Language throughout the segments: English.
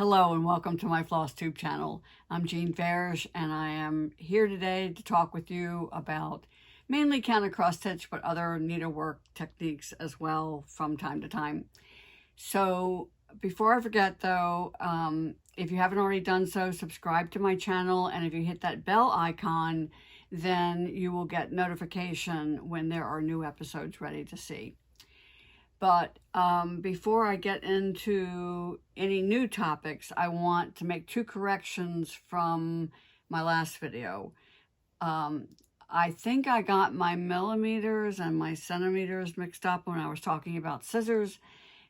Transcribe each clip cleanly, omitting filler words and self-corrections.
Hello and welcome to my flosstube channel. I'm Jean Farish and I am here today to talk with you about mainly counter cross stitch, but other needlework techniques as well from time to time. So before I forget though, if you haven't already done so, subscribe to my channel, and if you hit that bell icon, then you will get notification when there are new episodes ready to see. But before I get into any new topics, I want to make two corrections from my last video. I think I got my millimeters and my centimeters mixed up when I was talking about scissors.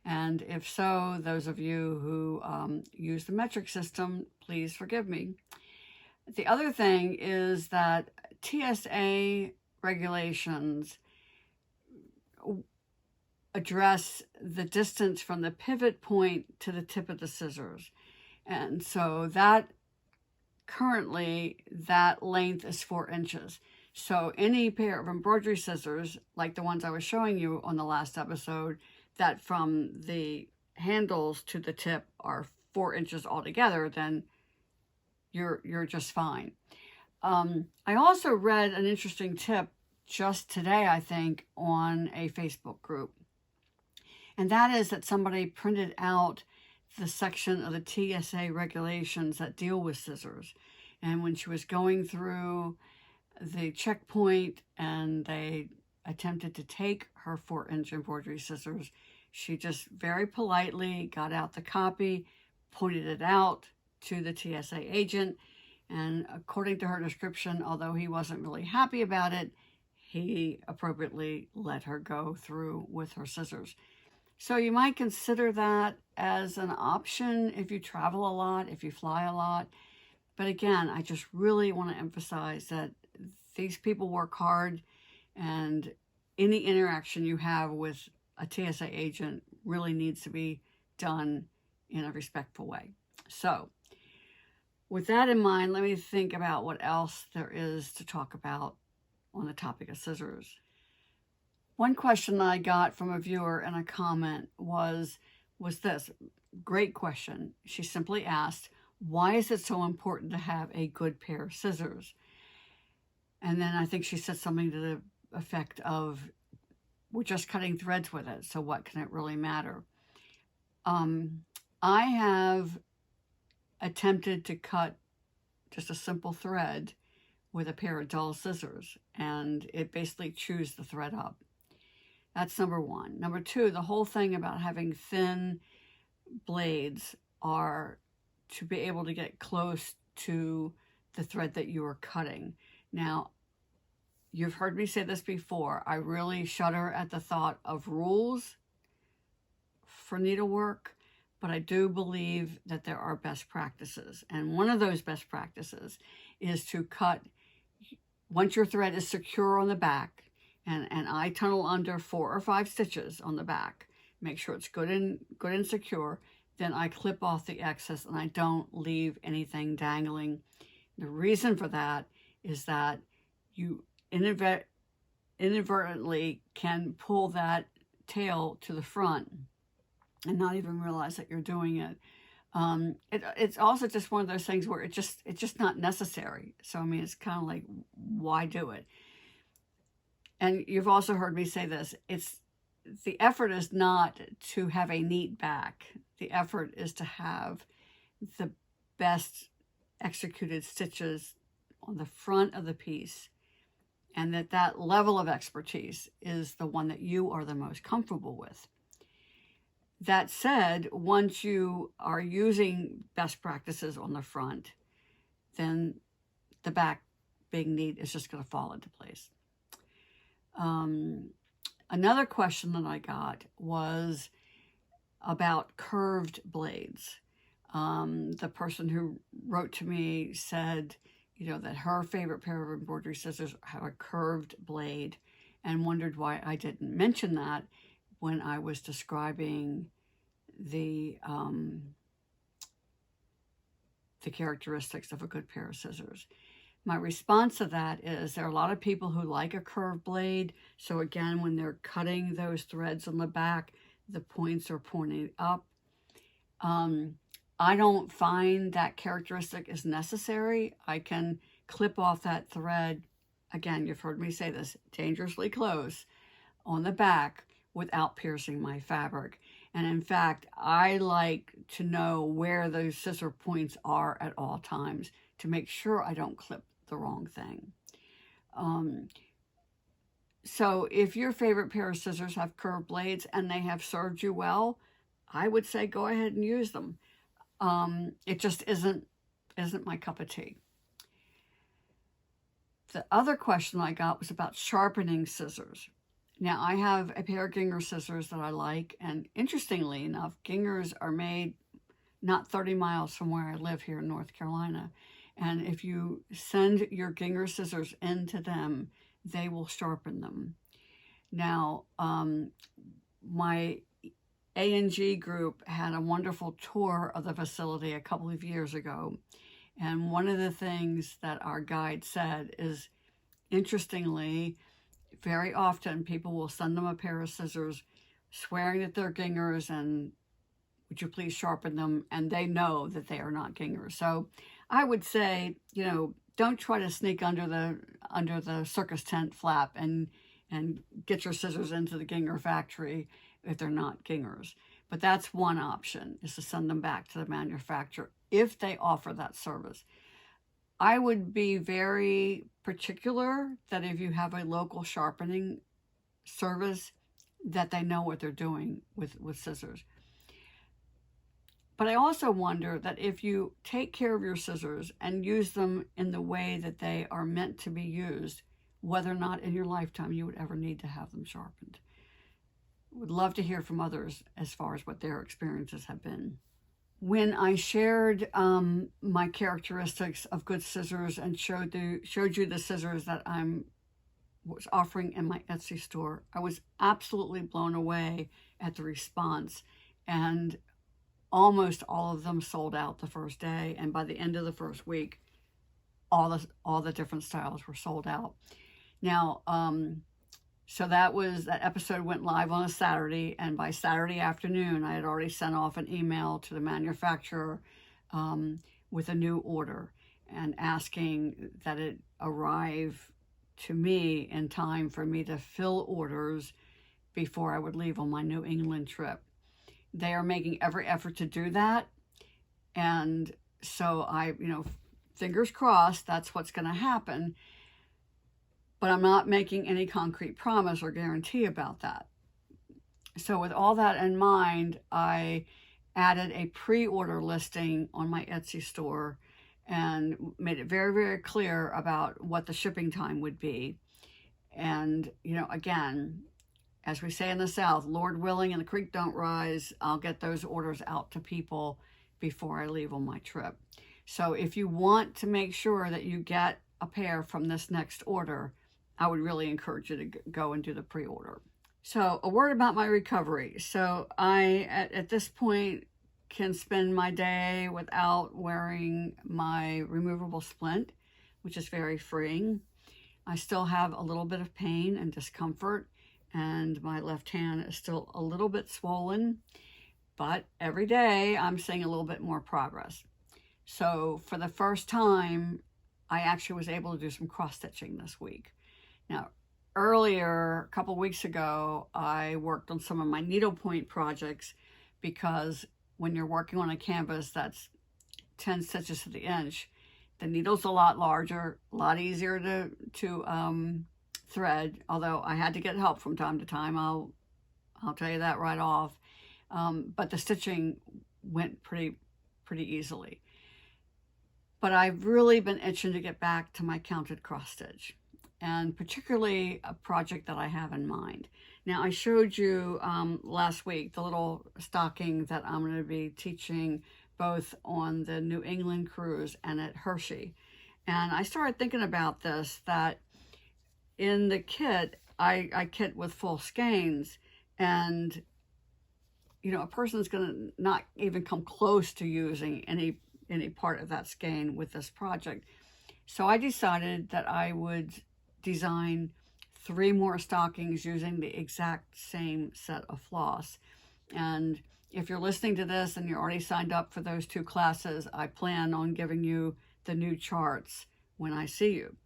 And if so, those of you who use the metric system, please forgive me. The other thing is that TSA regulations address the distance from the pivot point to the tip of the scissors. And so that currently, that length is 4 inches. So any pair of embroidery scissors, like the ones I was showing you on the last episode, that from the handles to the tip are 4 inches altogether, then you're just fine. I also read an interesting tip just today, I think, on a Facebook group. And that is that somebody printed out the section of the TSA regulations that deal with scissors. And when she was going through the checkpoint and they attempted to take her 4-inch embroidery scissors, she just very politely got out the copy, pointed it out to the TSA agent, and according to her description, although he wasn't really happy about it, he appropriately let her go through with her scissors. So you might consider that as an option if you travel a lot, if you fly a lot. But again, I just really want to emphasize that these people work hard, and any interaction you have with a TSA agent really needs to be done in a respectful way. So with that in mind, let me think about what else there is to talk about on the topic of scissors. One question that I got from a viewer in a comment was this. Great question. She simply asked, why is it so important to have a good pair of scissors? And then I think she said something to the effect of, we're just cutting threads with it, so what can it really matter? I have attempted to cut just a simple thread with a pair of dull scissors, and it basically chews the thread up. That's number one. Number two, the whole thing about having thin blades are to be able to get close to the thread that you are cutting. Now, you've heard me say this before. I really shudder at the thought of rules for needlework, but I do believe that there are best practices. And one of those best practices is to cut, once your thread is secure on the back, and I tunnel under 4 or 5 stitches on the back, make sure it's good and secure, then I clip off the excess and I don't leave anything dangling. The reason for that is that you inadvertently can pull that tail to the front and not even realize that you're doing it. It's also just one of those things where it's just not necessary. So I mean, it's kind of like, why do it? And you've also heard me say this, the effort is not to have a neat back. The effort is to have the best executed stitches on the front of the piece, and that level of expertise is the one that you are the most comfortable with. That said, once you are using best practices on the front, then the back being neat is just going to fall into place. Another question that I got was about curved blades. The person who wrote to me said, that her favorite pair of embroidery scissors have a curved blade, and wondered why I didn't mention that when I was describing the characteristics of a good pair of scissors. My response to that is there are a lot of people who like a curved blade. So again, when they're cutting those threads on the back, the points are pointing up. I don't find that characteristic is necessary. I can clip off that thread, again, you've heard me say this, dangerously close on the back without piercing my fabric. And in fact, I like to know where those scissor points are at all times to make sure I don't clip the wrong thing. So if your favorite pair of scissors have curved blades and they have served you well, I would say go ahead and use them. It just isn't my cup of tea. The other question I got was about sharpening scissors. Now, I have a pair of Ginger scissors that I like, and interestingly enough, Gingers are made not 30 miles from where I live here in North Carolina. And if you send your Ginger scissors into them, they will sharpen them. Now, my A&G group had a wonderful tour of the facility a couple of years ago. And one of the things that our guide said is, interestingly, very often people will send them a pair of scissors swearing that they're Gingers and would you please sharpen them, and they know that they are not Gingers. So I would say, you know, don't try to sneak under the circus tent flap and get your scissors into the Ginger factory if they're not Gingers. But that's one option, is to send them back to the manufacturer if they offer that service. I would be very particular that if you have a local sharpening service, that they know what they're doing with scissors. But I also wonder that if you take care of your scissors and use them in the way that they are meant to be used, whether or not in your lifetime you would ever need to have them sharpened. Would love to hear from others as far as what their experiences have been. When I shared my characteristics of good scissors and showed you the scissors that I was offering in my Etsy store, I was absolutely blown away at the response, and almost all of them sold out the first day, and by the end of the first week, all the different styles were sold out. Now, so that episode went live on a Saturday, and by Saturday afternoon, I had already sent off an email to the manufacturer with a new order and asking that it arrive to me in time for me to fill orders before I would leave on my New England trip. They are making every effort to do that, and so I, fingers crossed, that's what's going to happen. But I'm not making any concrete promise or guarantee about that. So with all that in mind, I added a pre-order listing on my Etsy store and made it very, very clear about what the shipping time would be. And, again, as we say in the South, Lord willing and the creek don't rise, I'll get those orders out to people before I leave on my trip. So if you want to make sure that you get a pair from this next order, I would really encourage you to go and do the pre-order. So a word about my recovery. So I, at this point, can spend my day without wearing my removable splint, which is very freeing. I still have a little bit of pain and discomfort, and my left hand is still a little bit swollen, but every day I'm seeing a little bit more progress. So for the first time, I actually was able to do some cross-stitching this week. Now, earlier, a couple weeks ago, I worked on some of my needlepoint projects, because when you're working on a canvas that's 10 stitches to the inch, the needle's a lot larger, a lot easier to thread, although I had to get help from time to time. I'll tell you that right off. But the stitching went pretty easily. But I've really been itching to get back to my counted cross stitch, and particularly a project that I have in mind. Now, I showed you last week the little stocking that I'm going to be teaching both on the New England cruise and at Hershey. And I started thinking about this, that in the kit, I kit with full skeins, and a person's going to not even come close to using any part of that skein with this project. So I decided that I would design 3 more stockings using the exact same set of floss. And if you're listening to this and you're already signed up for those 2 classes, I plan on giving you the new charts when I see you.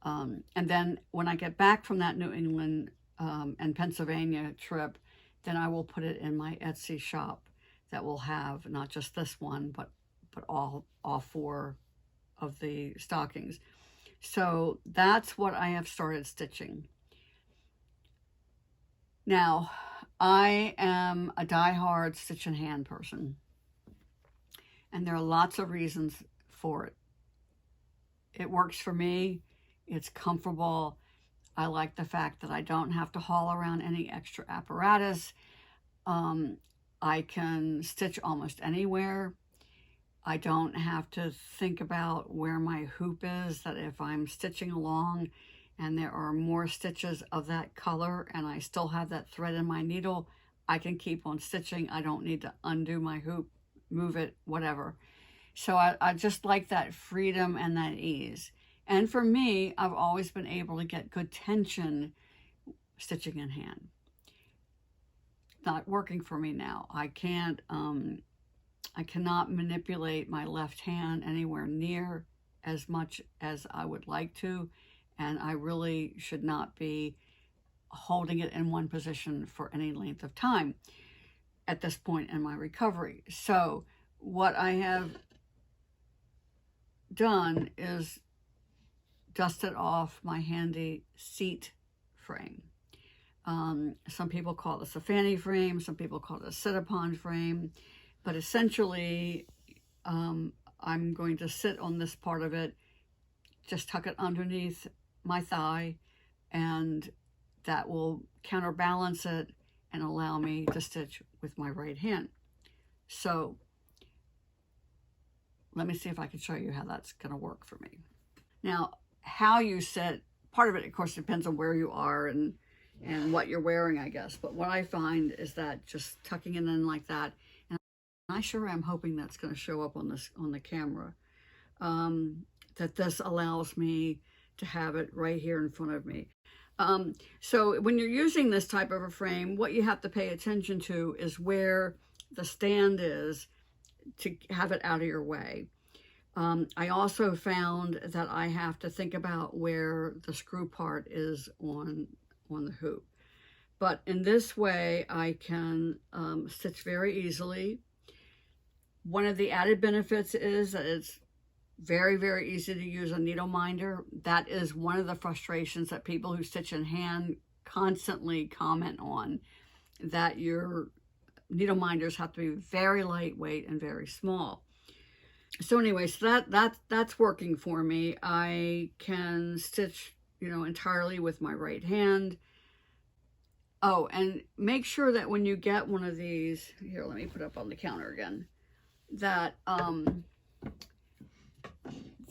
And then when I get back from that New England and Pennsylvania trip, then I will put it in my Etsy shop that will have not just this one, but all 4 of the stockings. So that's what I have started stitching. Now, I am a die-hard stitch in hand person, and there are lots of reasons for it. It works for me. It's comfortable. I like the fact that I don't have to haul around any extra apparatus. I can stitch almost anywhere. I don't have to think about where my hoop is, that if I'm stitching along and there are more stitches of that color and I still have that thread in my needle, I can keep on stitching. I don't need to undo my hoop, move it, whatever. So I just like that freedom and that ease. And for me, I've always been able to get good tension stitching in hand. Not working for me now. I cannot manipulate my left hand anywhere near as much as I would like to, and I really should not be holding it in one position for any length of time at this point in my recovery. So what I have done is dusted off my handy seat frame. Some people call this a fanny frame, some people call it a sit-upon frame, but essentially I'm going to sit on this part of it, just tuck it underneath my thigh, and that will counterbalance it and allow me to stitch with my right hand. So let me see if I can show you how that's going to work for me. Now, how you sit, part of it, of course, depends on where you are and what you're wearing, I guess. But what I find is that just tucking it in like that, and I sure am hoping that's going to show up on the camera, that this allows me to have it right here in front of me. So when you're using this type of a frame, what you have to pay attention to is where the stand is to have it out of your way. I also found that I have to think about where the screw part is on the hoop. But in this way, I can stitch very easily. One of the added benefits is that it's very, very easy to use a needle minder. That is one of the frustrations that people who stitch in hand constantly comment on, that your needle minders have to be very lightweight and very small. So anyway, so that's working for me. I can stitch, entirely with my right hand. Oh, and make sure that when you get one of these, here, let me put up on the counter again, that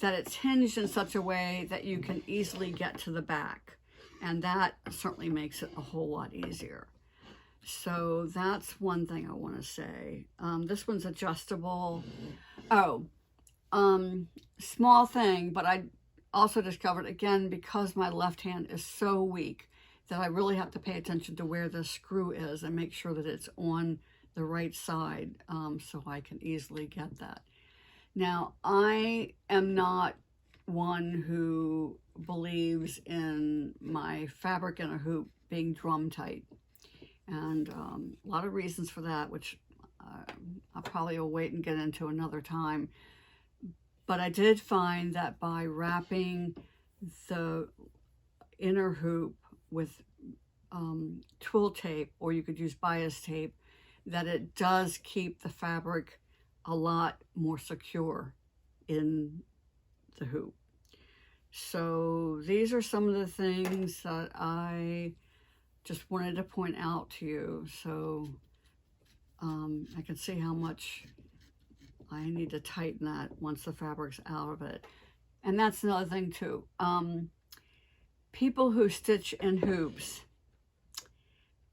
that it's hinged in such a way that you can easily get to the back. And that certainly makes it a whole lot easier. So that's one thing I want to say. This one's adjustable. Oh, small thing, but I also discovered, again, because my left hand is so weak, that I really have to pay attention to where the screw is and make sure that it's on the right side, so I can easily get that. Now, I am not one who believes in my fabric in a hoop being drum tight. And a lot of reasons for that, which I probably will wait and get into another time. But I did find that by wrapping the inner hoop with twill tape, or you could use bias tape, that it does keep the fabric a lot more secure in the hoop. So these are some of the things that I just wanted to point out to you, so I can see how much I need to tighten that once the fabric's out of it. And that's another thing too. People who stitch in hoops,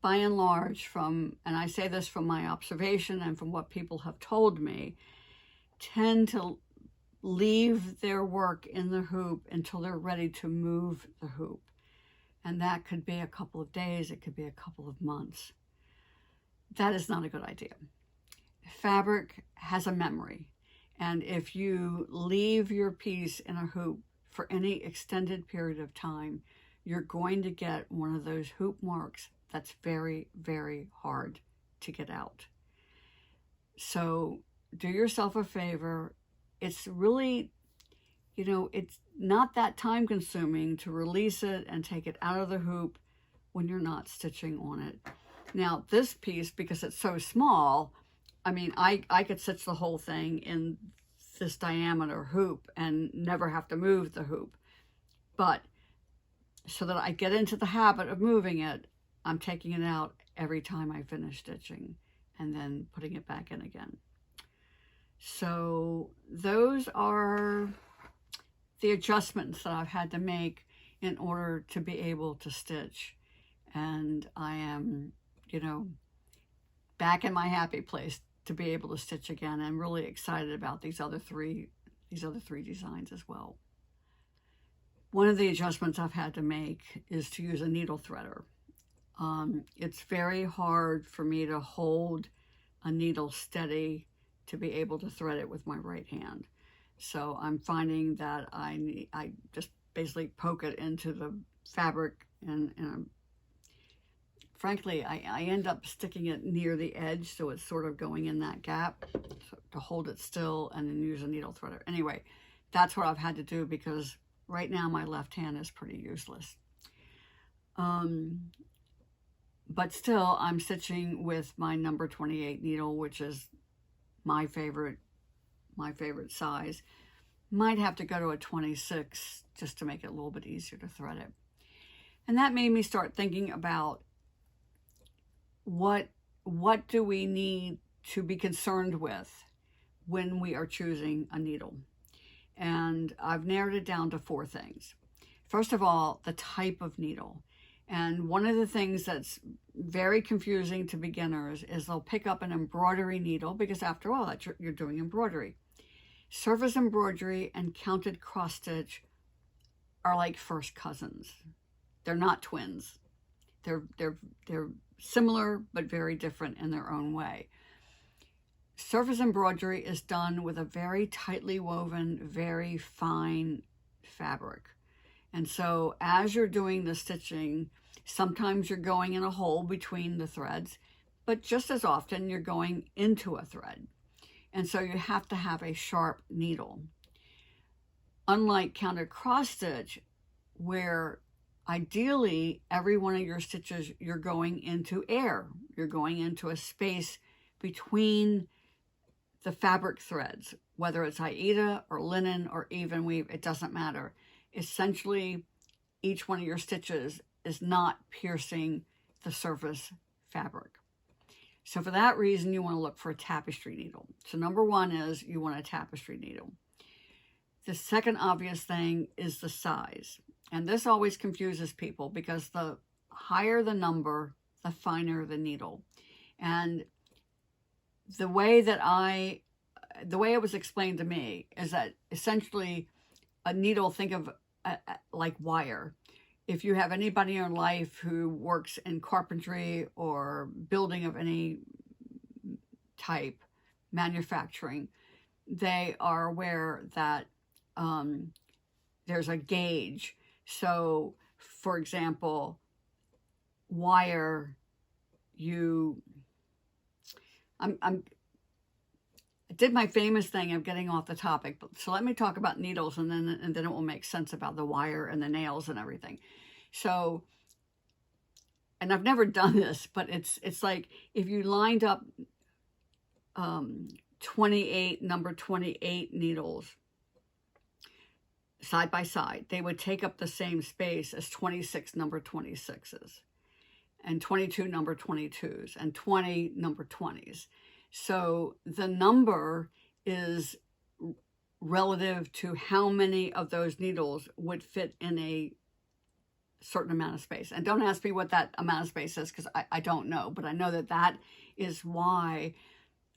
by and large, and I say this from my observation and from what people have told me, tend to leave their work in the hoop until they're ready to move the hoop. And that could be a couple of days, it could be a couple of months. That is not a good idea. fabric has a memory. And if you leave your piece in a hoop for any extended period of time, you're going to get one of those hoop marks that's very, very hard to get out. So do yourself a favor. It's really, it's not that time consuming to release it and take it out of the hoop when you're not stitching on it. Now this piece, because it's so small, I mean, I could stitch the whole thing in this diameter hoop and never have to move the hoop. But so that I get into the habit of moving it, I'm taking it out every time I finish stitching and then putting it back in again. So those are the adjustments that I've had to make in order to be able to stitch. And I am, back in my happy place to be able to stitch again. I'm really excited about these other three designs as well. One of the adjustments I've had to make is to use a needle threader. It's very hard for me to hold a needle steady to be able to thread it with my right hand. So I'm finding that I just basically poke it into the fabric and frankly, I end up sticking it near the edge, so it's sort of going in that gap to hold it still and then use a needle threader. Anyway, that's what I've had to do because right now my left hand is pretty useless. But still, I'm stitching with my number 28 needle, which is my favorite size. Might have to go to a 26 just to make it a little bit easier to thread it. And that made me start thinking about what do we need to be concerned with when we are choosing a needle. And I've narrowed it down to 4 things. First of all, the type of needle. And one of the things that's very confusing to beginners is they'll pick up an embroidery needle because after all, you're doing embroidery. Surface embroidery and counted cross stitch are like first cousins. They're not twins. They're similar but very different in their own way. Surface embroidery is done with a very tightly woven, very fine fabric. And so as you're doing the stitching, sometimes you're going in a hole between the threads, but just as often you're going into a thread. And so you have to have a sharp needle. Unlike counted cross stitch, where ideally every one of your stitches, you're going into air. You're going into a space between the fabric threads, whether it's Aida or linen or even weave, it doesn't matter. Essentially, each one of your stitches is not piercing the surface fabric. So for that reason, you want to look for a tapestry needle. So number 1 is you want a tapestry needle. The second obvious thing is the size. And this always confuses people because the higher the number, the finer the needle. And the way it was explained to me is that essentially a needle, think of like wire. If you have anybody in your life who works in carpentry or building of any type, manufacturing, they are aware that there's a gauge. So, for example, wire, I did my famous thing of getting off the topic, so let me talk about needles and then it will make sense about the wire and the nails and everything. So, and I've never done this, but it's like if you lined up 28 number 28 needles side by side, they would take up the same space as 26 number 26s and 22 number 22s and 20 number 20s. So the number is relative to how many of those needles would fit in a certain amount of space. And don't ask me what that amount of space is because I don't know, but I know that is why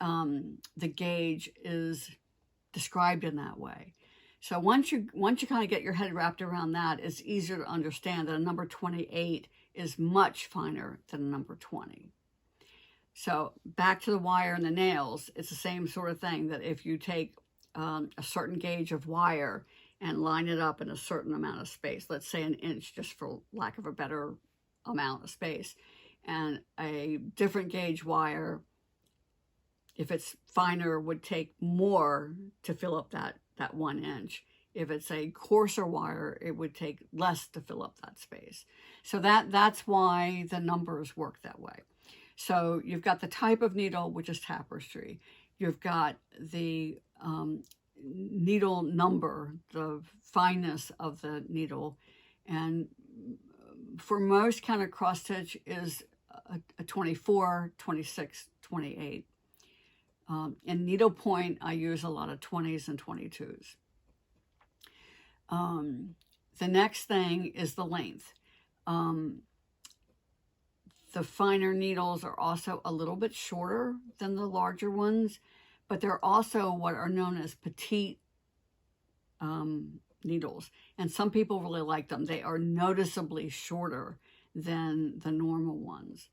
the gauge is described in that way. So once you kind of get your head wrapped around that, it's easier to understand that a number 28 is much finer than a number 20. So back to the wire and the nails, it's the same sort of thing, that if you take a certain gauge of wire and line it up in a certain amount of space, let's say an inch, just for lack of a better amount of space, and a different gauge wire, if it's finer, would take more to fill up that 1 inch. If it's a coarser wire, it would take less to fill up that space. So that's why the numbers work that way. So you've got the type of needle, which is tapestry. You've got the needle number, the fineness of the needle. And for most kind of cross stitch is a 24, 26, 28. In needle point, I use a lot of 20s and 22s. The next thing is the length. The finer needles are also a little bit shorter than the larger ones, but they're also what are known as petite needles. And some people really like them. They are noticeably shorter than the normal ones.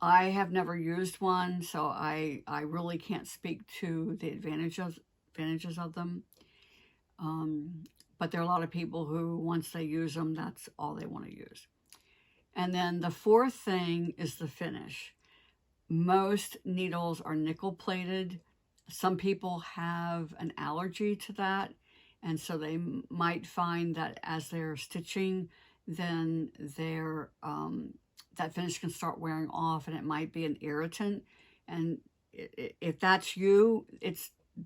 I have never used one, so I really can't speak to the advantages of them. But there are a lot of people who, once they use them, that's all they want to use. And then the fourth thing is the finish. Most needles are nickel plated. Some people have an allergy to that, and so they might find that as they're stitching, then their that finish can start wearing off, and it might be an irritant. And if that's you,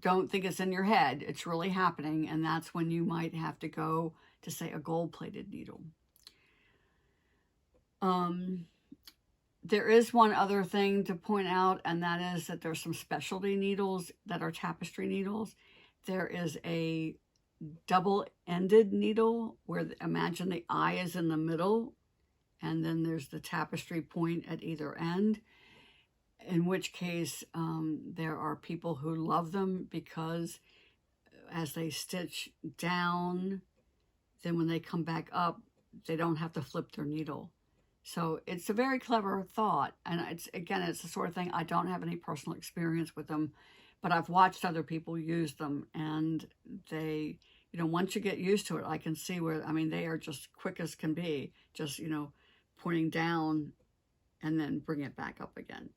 don't think it's in your head. It's really happening, and that's when you might have to go to, say, a gold-plated needle. There is one other thing to point out, and that is that there's some specialty needles that are tapestry needles. There is a double-ended needle where, imagine the eye is in the middle, and then there's the tapestry point at either end, in which case there are people who love them because as they stitch down, then when they come back up, they don't have to flip their needle. So it's a very clever thought. And it's the sort of thing, I don't have any personal experience with them, but I've watched other people use them, and they, once you get used to it, I can see where, they are just quick as can be, just, pointing down and then bring it back up again.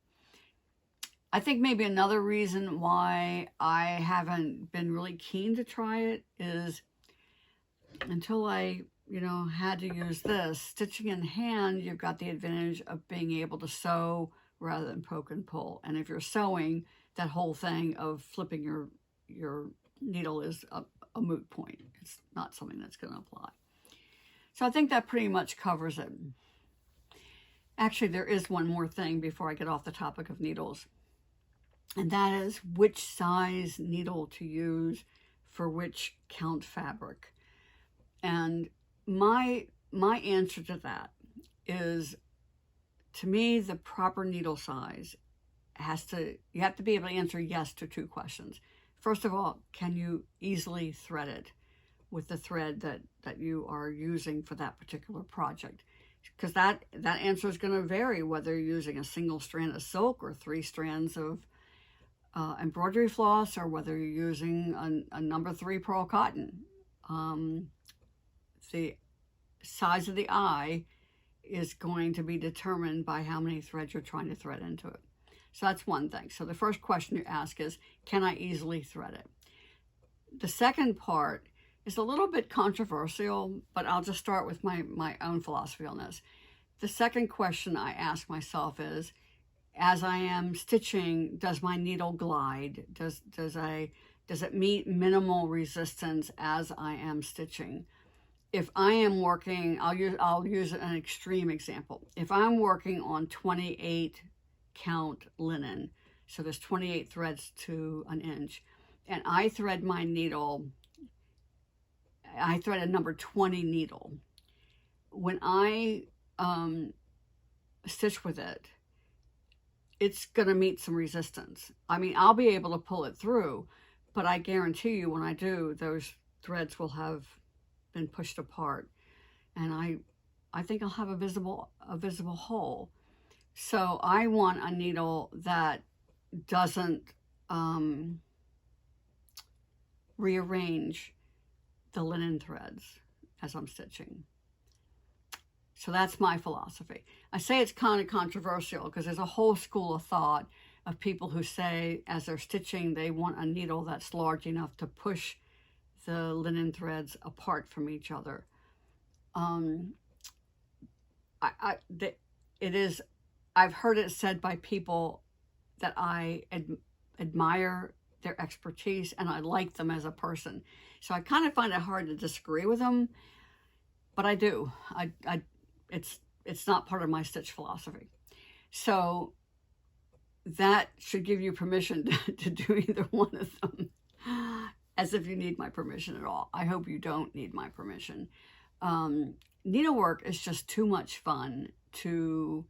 I think maybe another reason why I haven't been really keen to try it is until I, had to use this. Stitching in hand, you've got the advantage of being able to sew rather than poke and pull. And if you're sewing, that whole thing of flipping your needle is a moot point. It's not something that's going to apply. So I think that pretty much covers it. Actually, there is one more thing before I get off the topic of needles. And that is which size needle to use for which count fabric. And my answer to that is, to me, the proper needle size you have to be able to answer yes to two questions. First of all, can you easily thread it with the thread that you are using for that particular project? Because that answer is going to vary whether you're using a single strand of silk or 3 strands of embroidery floss, or whether you're using a number 3 pearl cotton. The size of the eye is going to be determined by how many threads you're trying to thread into it. So that's one thing. So the first question you ask is, can I easily thread it? The second part is a little bit controversial, but I'll just start with my own philosophy on this. The second question I ask myself is, as I am stitching, does my needle glide? Does it meet minimal resistance as I am stitching? If I am working, I'll use an extreme example. If I'm working on 28 count linen, so there's 28 threads to an inch, and I thread my needle, I thread a number 20 needle. When I stitch with it, it's going to meet some resistance. I'll be able to pull it through, but I guarantee you when I do, those threads will have been pushed apart, and I think I'll have a visible hole. So I want a needle that doesn't rearrange the linen threads as I'm stitching. So that's my philosophy. I say it's kind of controversial because there's a whole school of thought of people who say as they're stitching, they want a needle that's large enough to push the linen threads apart from each other. I've heard it said by people that I admire their expertise and I like them as a person. So I kind of find it hard to disagree with them, but I do. It's not part of my stitch philosophy. So that should give you permission to do either one of them, as if you need my permission at all. I hope you don't need my permission. Needlework is just too much fun to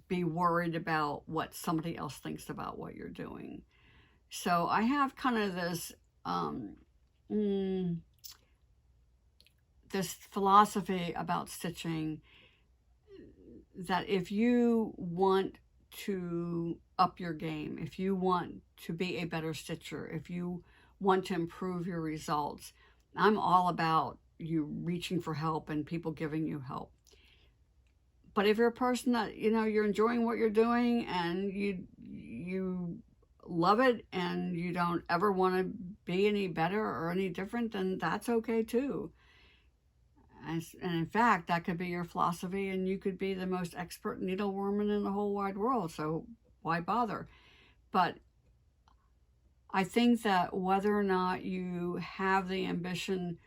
be worried about what somebody else thinks about what you're doing. So I have kind of this this philosophy about stitching that if you want to up your game, if you want to be a better stitcher, if you want to improve your results, I'm all about you reaching for help and people giving you help. But if you're a person that, you're enjoying what you're doing and you love it and you don't ever want to be any better or any different, then that's okay too. And in fact, that could be your philosophy and you could be the most expert needlewoman in the whole wide world. So why bother? But I think that whether or not you have the ambition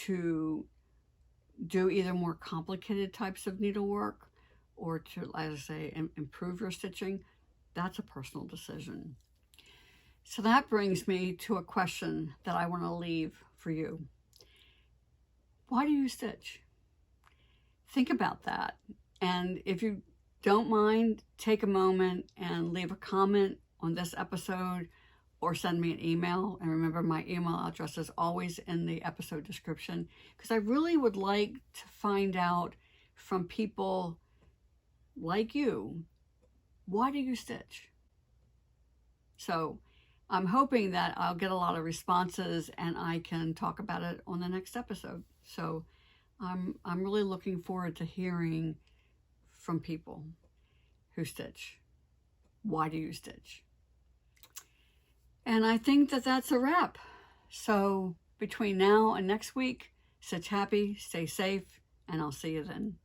to do either more complicated types of needlework or to, as I say, improve your stitching, that's a personal decision. So that brings me to a question that I want to leave for you. Why do you stitch? Think about that. And if you don't mind, take a moment and leave a comment on this episode or send me an email. And remember, my email address is always in the episode description because I really would like to find out from people like you, why do you stitch? So I'm hoping that I'll get a lot of responses and I can talk about it on the next episode. So I'm really looking forward to hearing from people who stitch. Why do you stitch? And I think that that's a wrap. So between now and next week, stitch happy, stay safe, and I'll see you then.